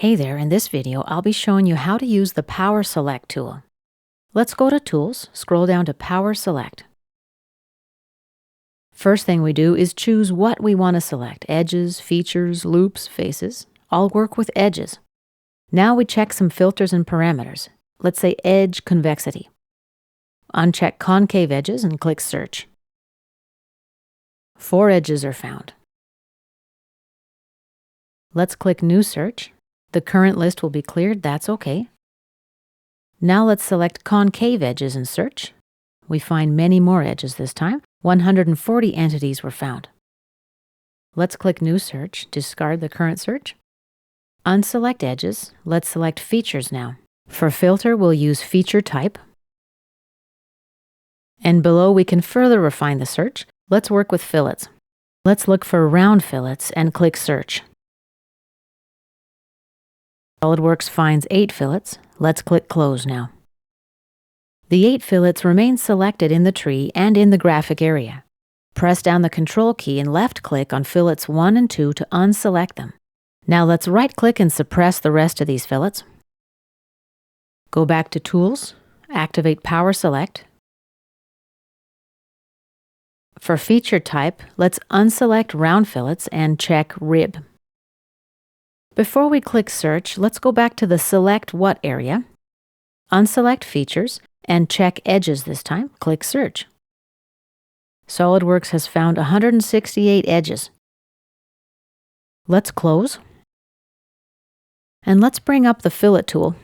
Hey there, in this video I'll be showing you how to use the Power Select tool. Let's go to Tools, scroll down to Power Select. First thing we do is choose what we want to select: edges, features, loops, faces. I'll work with edges. Now we check some filters and parameters. Let's say Edge Convexity. Uncheck Concave Edges and click Search. 4 edges are found. Let's click New Search. The current list will be cleared, that's okay. Now let's select concave edges and search. We find many more edges this time. 140 entities were found. Let's click New Search, discard the current search. Unselect edges, let's select features now. For filter, we'll use feature type. And below we can further refine the search. Let's work with fillets. Let's look for round fillets and click Search. SOLIDWORKS finds 8 fillets. Let's click Close now. The 8 fillets remain selected in the tree and in the graphic area. Press down the Control key and left-click on fillets 1 and 2 to unselect them. Now let's right-click and suppress the rest of these fillets. Go back to Tools, activate Power Select. For feature type, let's unselect round fillets and check Rib. Before we click Search, let's go back to the Select What area, unselect Features, and check Edges this time. Click Search. SOLIDWORKS has found 168 edges. Let's close. And let's bring up the Fillet tool.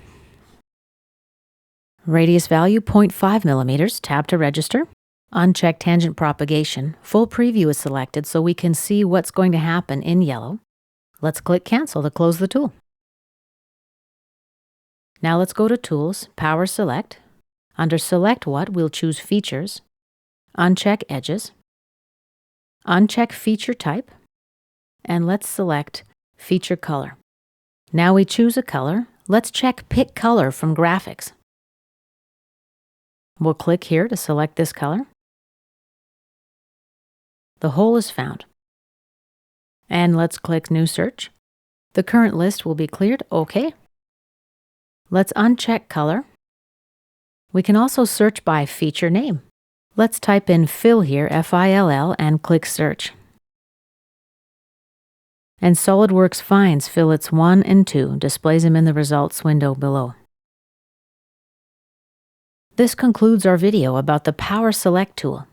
Radius value 0.5 millimeters, tab to register. Uncheck Tangent Propagation. Full Preview is selected so we can see what's going to happen in yellow. Let's click Cancel to close the tool. Now let's go to Tools, Power Select. Under Select What, we'll choose Features. Uncheck Edges. Uncheck Feature Type. And let's select Feature Color. Now we choose a color. Let's check Pick Color from Graphics. We'll click here to select this color. The hole is found. And let's click New Search. The current list will be cleared. OK. Let's uncheck Color. We can also search by feature name. Let's type in Fill here, F-I-L-L, and click Search. And SOLIDWORKS finds fillets 1 and 2, displays them in the results window below. This concludes our video about the Power Select tool.